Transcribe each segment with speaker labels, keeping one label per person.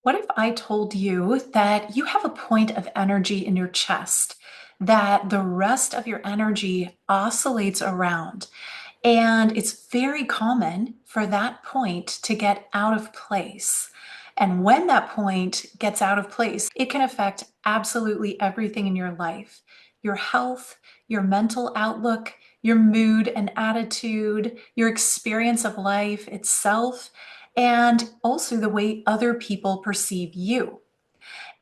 Speaker 1: What if I told you that you have a point of energy in your chest that the rest of your energy oscillates around? And it's very common for that point to get out of place. And when that point gets out of place, it can affect absolutely everything in your life, your health, your mental outlook, your mood and attitude, your experience of life itself, and also the way other people perceive you.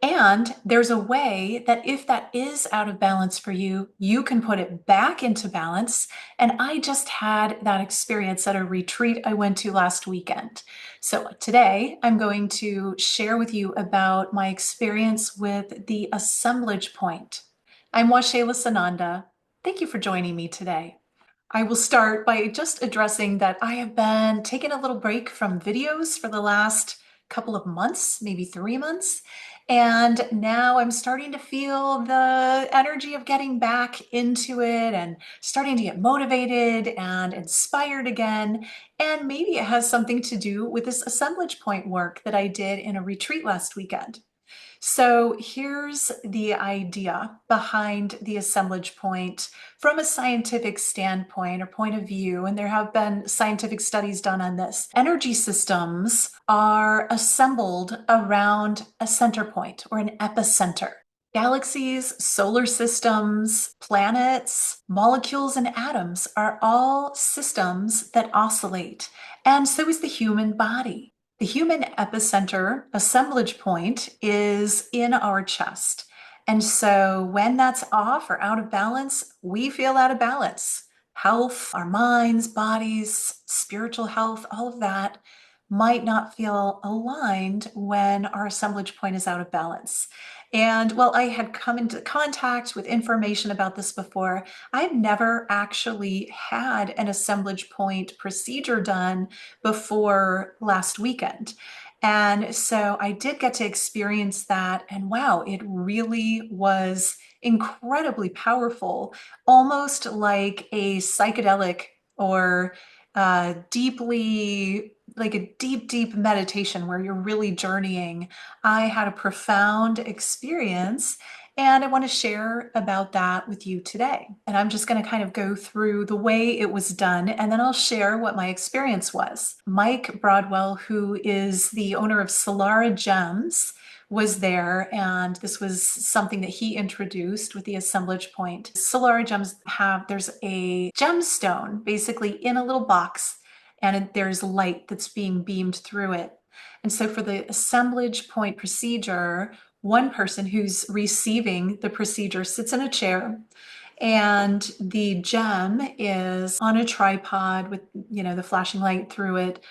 Speaker 1: And there's a way that if that is out of balance for you, you can put it back into balance. And I just had that experience at a retreat I went to last weekend. So today I'm going to share with you about my experience with the assemblage point. I'm Waxéla Sananda. Thank you for joining me today. I will start by just addressing that I have been taking a little break from videos for the last couple of months, maybe 3 months. And now I'm starting to feel the energy of getting back into it and starting to get motivated and inspired again. And maybe it has something to do with this assemblage point work that I did in a retreat last weekend. So here's the idea behind the assemblage point from a scientific standpoint or point of view, and there have been scientific studies done on this. Energy systems are assembled around a center point or an epicenter. Galaxies, solar systems, planets, molecules, and atoms are all systems that oscillate, and so is the human body. The human epicenter assemblage point is in our chest. And so when that's off or out of balance, we feel out of balance. Health, our minds, bodies, spiritual health, all of that might not feel aligned when our assemblage point is out of balance. And while I had come into contact with information about this before, I've never actually had an assemblage point procedure done before last weekend. And so I did get to experience that, and wow, it really was incredibly powerful, almost like a psychedelic or deeply like a deep meditation where you're really journeying. I had a profound experience, and I want to share about that with you today. And I'm just going to kind of go through the way it was done, and then I'll share what my experience was. Mike Broadwell, who is the owner of Solara Gems, was there, and this was something that he introduced with the assemblage point. Solara Gems there's a gemstone basically in a little box, and there's light that's being beamed through it. And so for the assemblage point procedure, one person who's receiving the procedure sits in a chair, and the gem is on a tripod with, the flashing light through it.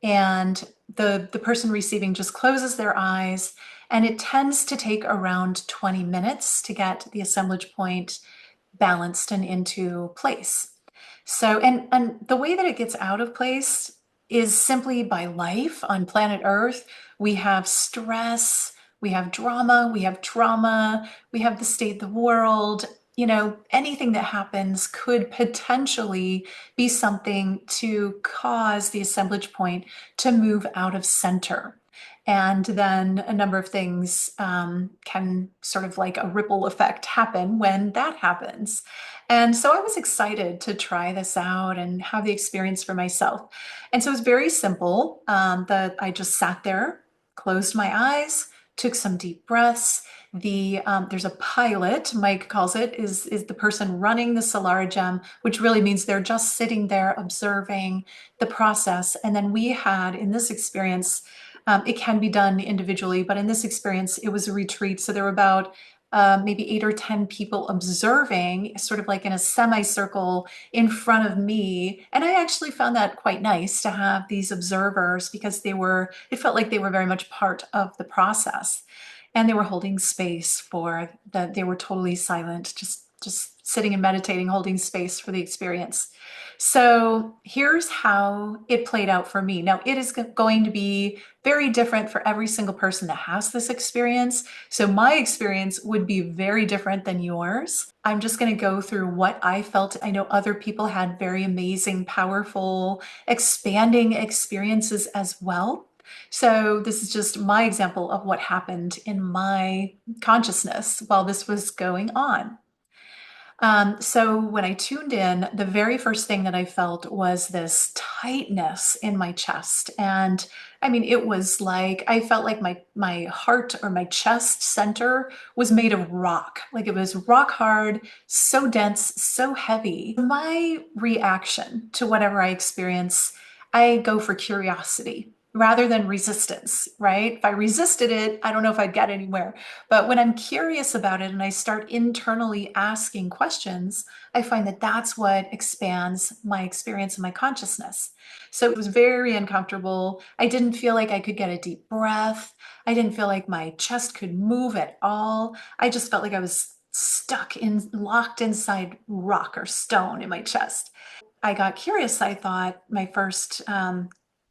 Speaker 1: And the person receiving just closes their eyes, and it tends to take around 20 minutes to get the assemblage point balanced and into place. So, and the way that it gets out of place is simply by life on planet Earth. We have stress, we have drama, we have trauma, we have the state of the world. Anything that happens could potentially be something to cause the assemblage point to move out of center. And then a number of things can sort of like a ripple effect happen when that happens. And so I was excited to try this out and have the experience for myself. And so it was very simple. That I just sat there, closed my eyes, took some deep breaths. There's a pilot, Mike calls it, is the person running the Solara Gem, which really means they're just sitting there observing the process. And then we had, in this experience, it can be done individually, but in this experience, it was a retreat. So there were about maybe 8 or 10 people observing, sort of like in a semicircle in front of me. And I actually found that quite nice to have these observers because it felt like they were very much part of the process. And they were holding space they were totally silent, just sitting and meditating, holding space for the experience. So here's how it played out for me. Now, it is going to be very different for every single person that has this experience. So my experience would be very different than yours. I'm just going to go through what I felt. I know other people had very amazing, powerful, expanding experiences as well. So this is just my example of what happened in my consciousness while this was going on. So when I tuned in, the very first thing that I felt was this tightness in my chest. And I mean, it was like I felt like my heart or my chest center was made of rock. Like it was rock hard, so dense, so heavy. My reaction to whatever I experience, I go for curiosity rather than resistance, right? If I resisted it, I don't know if I'd get anywhere. But when I'm curious about it and I start internally asking questions, I find that that's what expands my experience and my consciousness. So it was very uncomfortable. I didn't feel like I could get a deep breath. I didn't feel like my chest could move at all. I just felt like I was stuck in, locked inside rock or stone in my chest. I got curious. I thought my first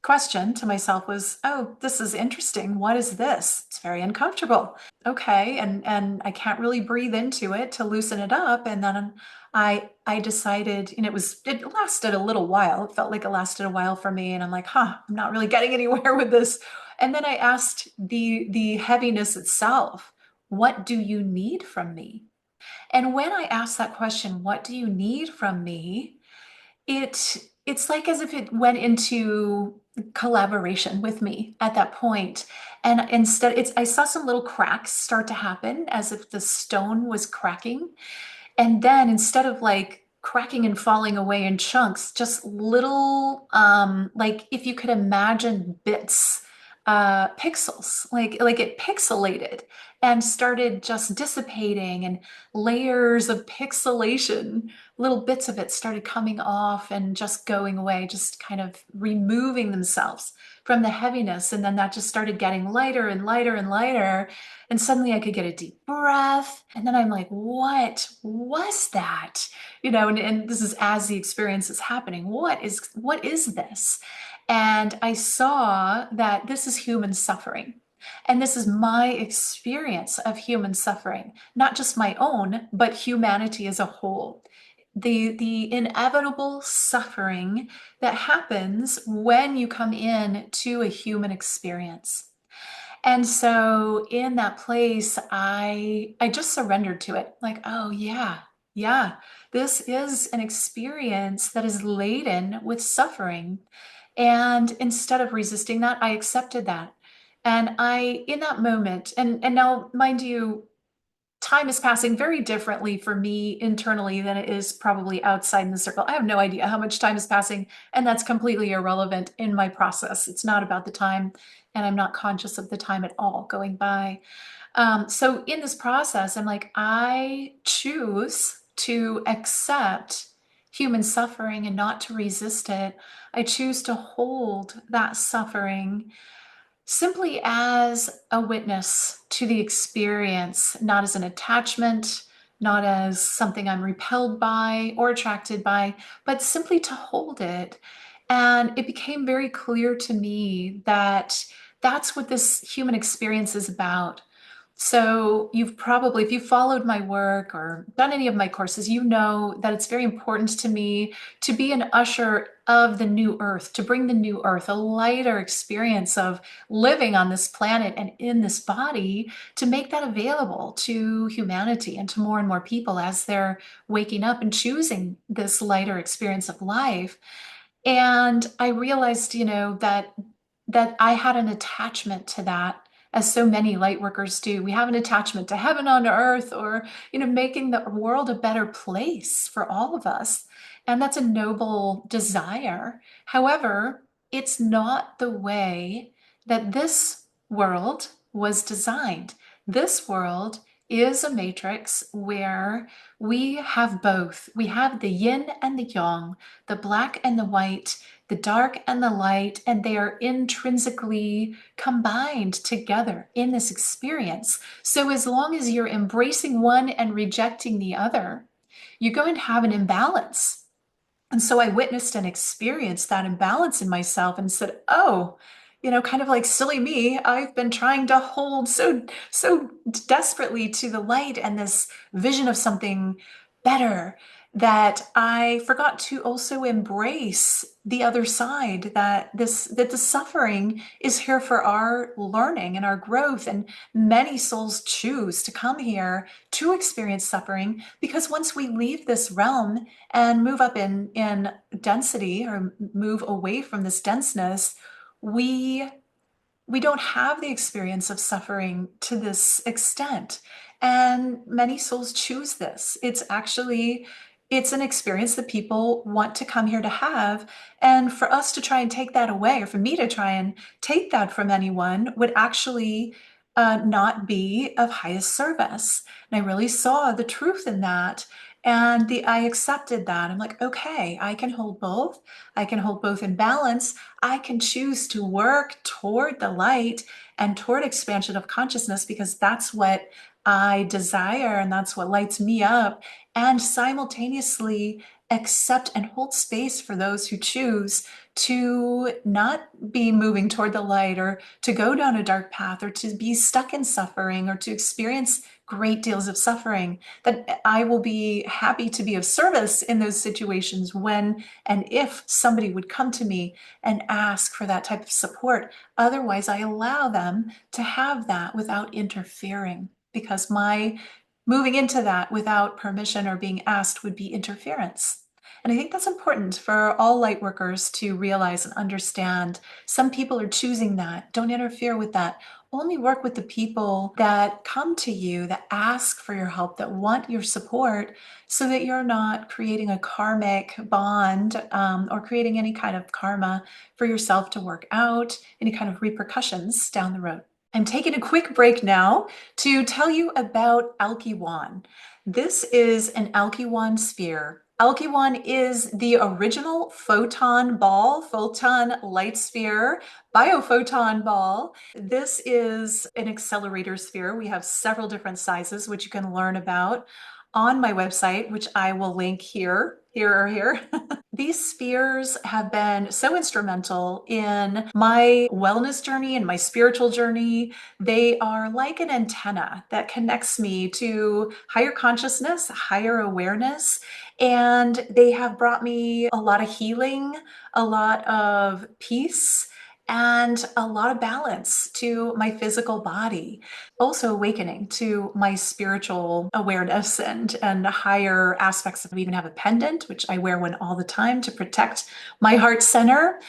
Speaker 1: question to myself was, oh, this is interesting. What is this? It's very uncomfortable. Okay, and I can't really breathe into it to loosen it up. And then I decided, and it lasted a little while. It felt like it lasted a while for me. And I'm like, huh, I'm not really getting anywhere with this. And then I asked the heaviness itself, what do you need from me? And when I asked that question, what do you need from me? It's like as if it went into collaboration with me at that point. And instead, I saw some little cracks start to happen as if the stone was cracking. And then instead of like cracking and falling away in chunks, just little, like if you could imagine bits, pixels, like it pixelated and started just dissipating, and layers of pixelation, little bits of it started coming off and just going away, just kind of removing themselves from the heaviness. And then that just started getting lighter and lighter and lighter. And suddenly I could get a deep breath. And then I'm like, what was that? And this is as the experience is happening. What is this? And I saw that this is human suffering. And this is my experience of human suffering, not just my own, but humanity as a whole. The inevitable suffering that happens when you come in to a human experience. And so in that place, I just surrendered to it. Like, oh yeah, yeah, this is an experience that is laden with suffering. And instead of resisting that, I accepted that. And in that moment, and now mind you, time is passing very differently for me internally than it is probably outside in the circle. I have no idea how much time is passing, and that's completely irrelevant in my process. It's not about the time, and I'm not conscious of the time at all going by. So in this process, I'm like, I choose to accept human suffering and not to resist it. I choose to hold that suffering simply as a witness to the experience, not as an attachment, not as something I'm repelled by or attracted by, but simply to hold it. And it became very clear to me that that's what this human experience is about. So you've probably, if you followed my work or done any of my courses, you know that it's very important to me to be an usher of the new earth, to bring the new earth, a lighter experience of living on this planet and in this body, to make that available to humanity and to more and more people as they're waking up and choosing this lighter experience of life. And I realized, that I had an attachment to that, as so many light workers do. We have an attachment to heaven on earth, or, making the world a better place for all of us. And that's a noble desire. However, it's not the way that this world was designed. This world is a matrix where we have both. We have the yin and the yang, the black and the white, the dark and the light, and they are intrinsically combined together in this experience. So as long as you're embracing one and rejecting the other, you're going to have an imbalance. And so I witnessed and experienced that imbalance in myself and said, oh, kind of like silly me, I've been trying to hold so desperately to the light and this vision of something better, that I forgot to also embrace the other side, that the suffering is here for our learning and our growth. And many souls choose to come here to experience suffering because once we leave this realm and move up in density or move away from this denseness, we we don't have the experience of suffering to this extent. And many souls choose this. It's an experience that people want to come here to have. And for us to try and take that away, or for me to try and take that from anyone, would actually not be of highest service. And I really saw the truth in that. And I accepted that. I'm like, okay, I can hold both. I can hold both in balance. I can choose to work toward the light and toward expansion of consciousness because that's what I desire and that's what lights me up, and simultaneously accept and hold space for those who choose to not be moving toward the light or to go down a dark path or to be stuck in suffering or to experience great deals of suffering. That I will be happy to be of service in those situations when and if somebody would come to me and ask for that type of support. Otherwise, I allow them to have that without interfering because my moving into that without permission or being asked would be interference. And I think that's important for all light workers to realize and understand. Some people are choosing that. Don't interfere with that. Only work with the people that come to you, that ask for your help, that want your support, so that you're not creating a karmic bond or creating any kind of karma for yourself to work out, any kind of repercussions down the road. I'm taking a quick break now to tell you about Alchemy. This is an Alchemy sphere. Alchemy is the original photon ball, photon light sphere, biophoton ball. This is an accelerator sphere. We have several different sizes, which you can learn about on my website, which I will link here, here or here. These spheres have been so instrumental in my wellness journey and my spiritual journey. They are like an antenna that connects me to higher consciousness, higher awareness, and they have brought me a lot of healing, a lot of peace, and a lot of balance to my physical body. Also awakening to my spiritual awareness and higher aspects. I even have a pendant, which I wear one all the time to protect my heart center.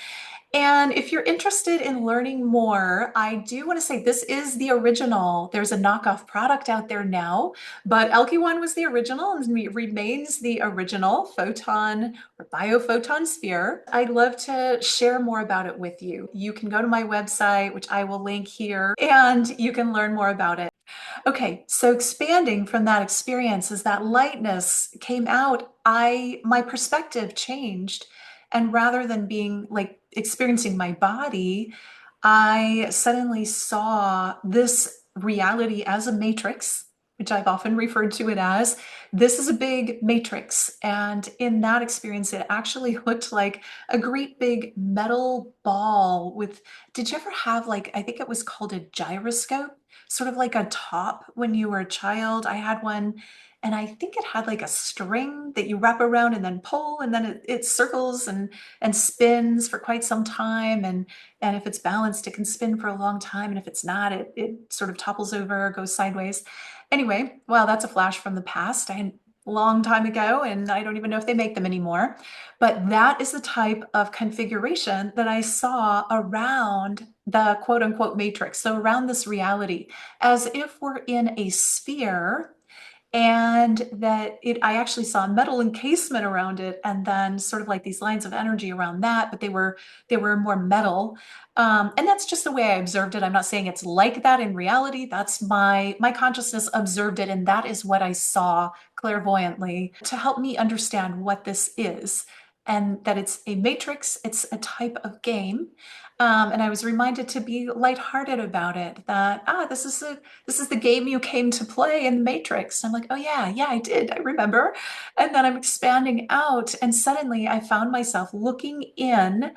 Speaker 1: And if you're interested in learning more, I do want to say this is the original. There's a knockoff product out there now, but Elky was the original and remains the original photon or biophoton sphere. I'd love to share more about it with you. You can go to my website, which I will link here, and you can learn more about it. Okay, so expanding from that experience as that lightness came out, my perspective changed. And rather than being like experiencing my body, I suddenly saw this reality as a matrix, which I've often referred to it as. This is a big matrix. And in that experience, it actually looked like a great big metal ball with, did you ever have like, I think it was called a gyroscope? Sort of like a top when you were a child. I had one, and I think it had like a string that you wrap around and then pull, and then it circles and spins for quite some time. And if it's balanced, it can spin for a long time. And if it's not, it sort of topples over or goes sideways. Anyway, well, that's a flash from the past. Long time ago, and I don't even know if they make them anymore. But that is the type of configuration that I saw around the quote unquote matrix. So around this reality, as if we're in a sphere, and that I actually saw a metal encasement around it, and then sort of like these lines of energy around that, but they were more metal. And that's just the way I observed it. I'm not saying it's like that in reality. That's my consciousness observed it, and that is what I saw clairvoyantly to help me understand what this is, and that it's a matrix, it's a type of game. And I was reminded to be lighthearted about it, that this is the game you came to play in the Matrix. And I'm like, oh yeah, I did, I remember. And then I'm expanding out, and suddenly I found myself looking in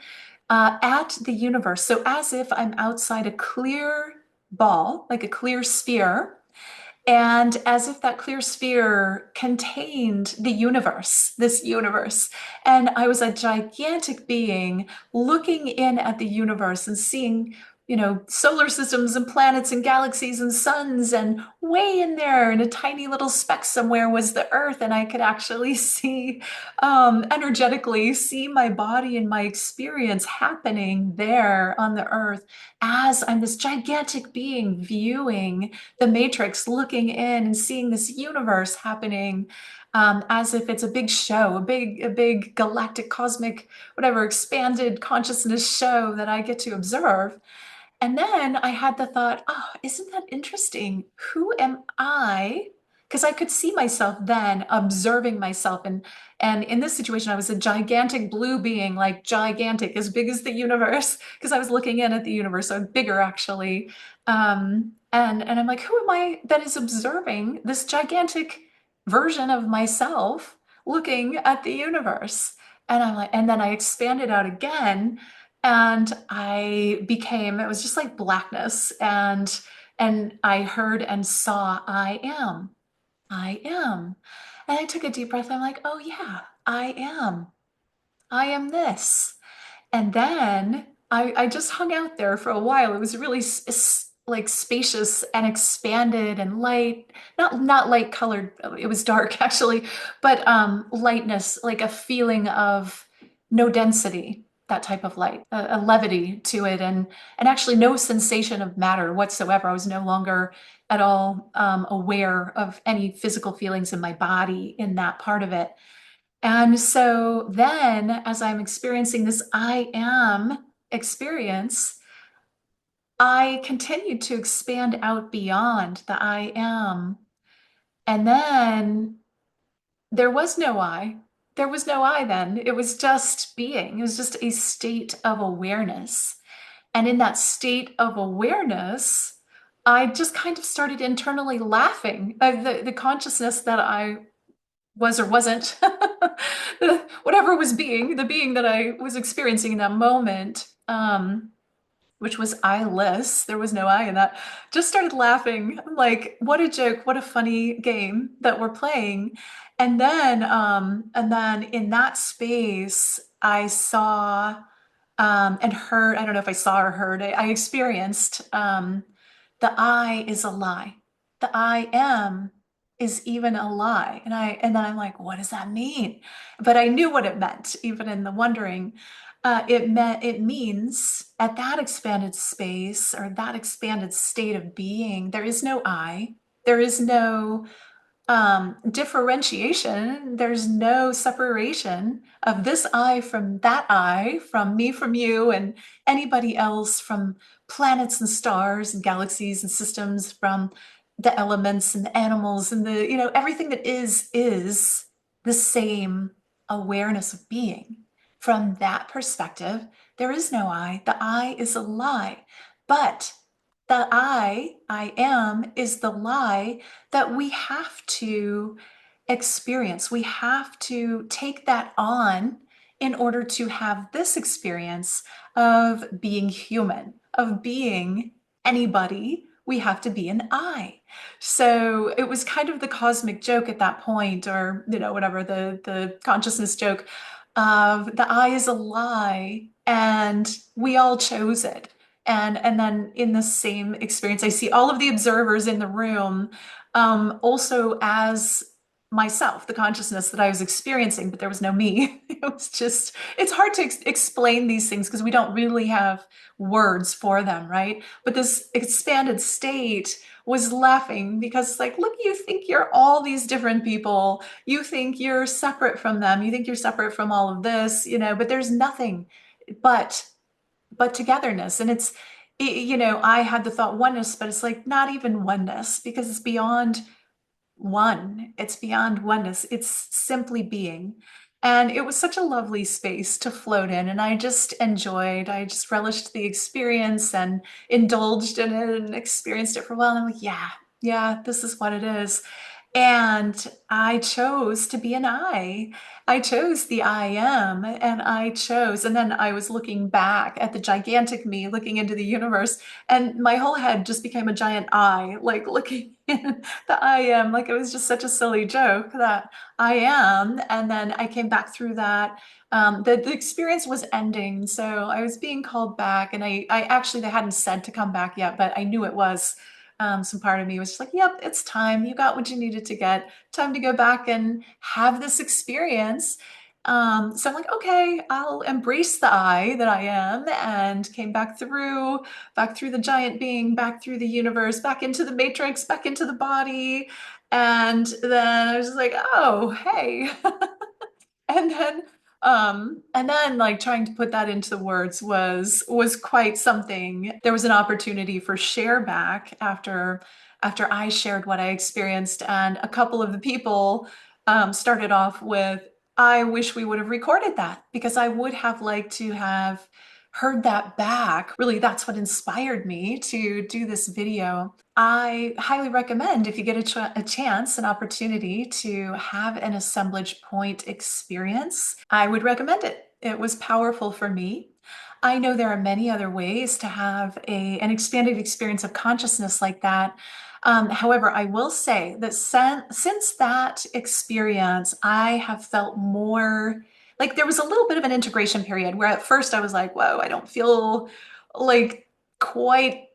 Speaker 1: at the universe. So as if I'm outside a clear ball, like a clear sphere, And as if that clear sphere contained the universe, this universe. And I was a gigantic being looking in at the universe and seeing, solar systems and planets and galaxies and suns. And way in there, in a tiny little speck somewhere, was the Earth. And I could actually see, energetically, see my body and my experience happening there on the Earth as I'm this gigantic being viewing the matrix, looking in and seeing this universe happening, as if it's a big show, a big galactic, cosmic, whatever, expanded consciousness show that I get to observe. And then I had the thought, oh, isn't that interesting? Who am I? Because I could see myself then observing myself. And in this situation, I was a gigantic blue being, like gigantic, as big as the universe, because I was looking in at the universe, so bigger actually. And I'm like, who am I that is observing this gigantic version of myself looking at the universe? And I'm like, and then I expanded out again, and it was just like blackness. And I heard and saw, I am. And I took a deep breath. I'm like, oh yeah, I am this. And then I just hung out there for a while. It was really like spacious and expanded and light, not light colored. It was dark actually, but lightness, like a feeling of no density, that type of light, a levity to it, and actually no sensation of matter whatsoever. I was no longer at all aware of any physical feelings in my body in that part of it. And so then, as I'm experiencing this I am experience, I continued to expand out beyond the I am. And then there was no I. There was no I then. It was just being. It was just a state of awareness. And in that state of awareness, I just kind of started internally laughing. The consciousness that I was or wasn't, whatever was being, the being that I was experiencing in that moment, which was eyeless, there was no I in that, just started laughing. Like, what a joke, what a funny game that we're playing. And then in that space, I saw and heard, I don't know if I saw or heard, I experienced the I is a lie. The I am is even a lie. And then I'm like, what does that mean? But I knew what it meant, even in the wondering. It means at that expanded space or that expanded state of being, there is no I. There is no differentiation. There's no separation of this I from that I, from me from you, and anybody else, from planets and stars and galaxies and systems, from the elements and the animals and everything that is the same awareness of being. From that perspective, there is no I. The I is a lie. But the I am, is the lie that we have to experience. We have to take that on in order to have this experience of being human, of being anybody. We have to be an I. So it was kind of the cosmic joke at that point, or whatever, the consciousness joke of the I is a lie, and we all chose it. And then in the same experience, I see all of the observers in the room, also as myself, the consciousness that I was experiencing, but there was no me. It was just, it's hard to explain these things because we don't really have words for them, right? But this expanded state was laughing because it's like, look, you think you're all these different people. You think you're separate from them. You think you're separate from all of this, but there's nothing but togetherness. And I had the thought oneness, but it's like not even oneness, because it's beyond one. It's beyond oneness. It's simply being. And it was such a lovely space to float in. And I just relished the experience and indulged in it and experienced it for a while. And I'm like, yeah, this is what it is. And I chose to be an I. I chose the I am, and I chose, and then I was looking back at the gigantic me, looking into the universe, and my whole head just became a giant I, like looking in the I am, like it was just such a silly joke that I am. And then I came back through that. The experience was ending, so I was being called back, and I actually, they hadn't said to come back yet, but I knew it was. Some part of me was just like, yep, it's time. You got what you needed to get. Time to go back and have this experience. So I'm like, okay, I'll embrace the I that I am, and came back through the giant being, back through the universe, back into the matrix, back into the body. And then I was just like, oh, hey. And then like trying to put that into words was quite something. There was an opportunity for share back after I shared what I experienced, and a couple of the people started off with, I wish we would have recorded that because I would have liked to have heard that back. Really, that's what inspired me to do this video. I highly recommend, if you get a chance, an opportunity to have an assemblage point experience, I would recommend it. It was powerful for me. I know there are many other ways to have an expanded experience of consciousness like that. However, I will say that since that experience, I have felt more like there was a little bit of an integration period where at first I was like, whoa, I don't feel like quite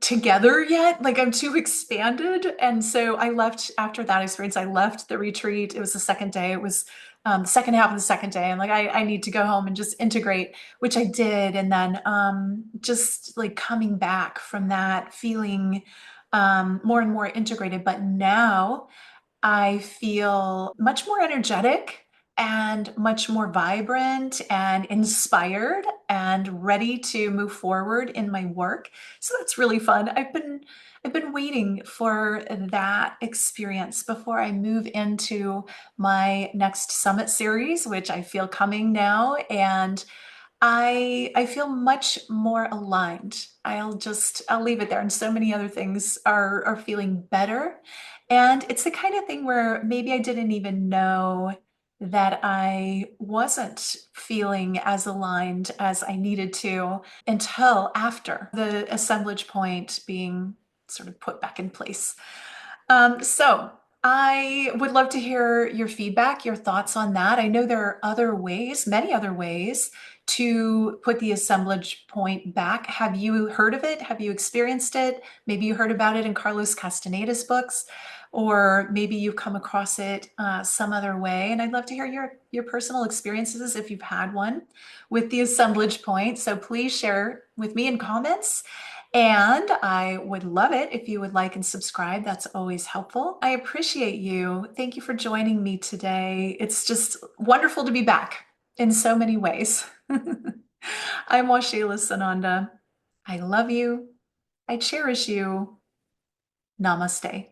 Speaker 1: together yet. Like I'm too expanded. And so I left after that experience. I left the retreat. It was the second day. It was the second half of the second day. I'm like, I need to go home and just integrate, which I did. And then just like coming back from that, feeling more and more integrated. But now I feel much more energetic and much more vibrant and inspired and ready to move forward in my work. So that's really fun. I've been waiting for that experience before I move into my next summit series, which I feel coming now. And I feel much more aligned. I'll leave it there. And so many other things are feeling better. And it's the kind of thing where maybe I didn't even know that I wasn't feeling as aligned as I needed to until after the assemblage point being sort of put back in place. So I would love to hear your feedback, your thoughts on that. I know there are other ways, many other ways to put the assemblage point back. Have you heard of it? Have you experienced it? Maybe you heard about it in Carlos Castaneda's books, or maybe you've come across it some other way. And I'd love to hear your personal experiences if you've had one with the assemblage point. So please share with me in comments. And I would love it if you would like and subscribe. That's always helpful. I appreciate you. Thank you for joining me today. It's just wonderful to be back in so many ways. I'm Waxéla Sananda. I love you. I cherish you. Namaste.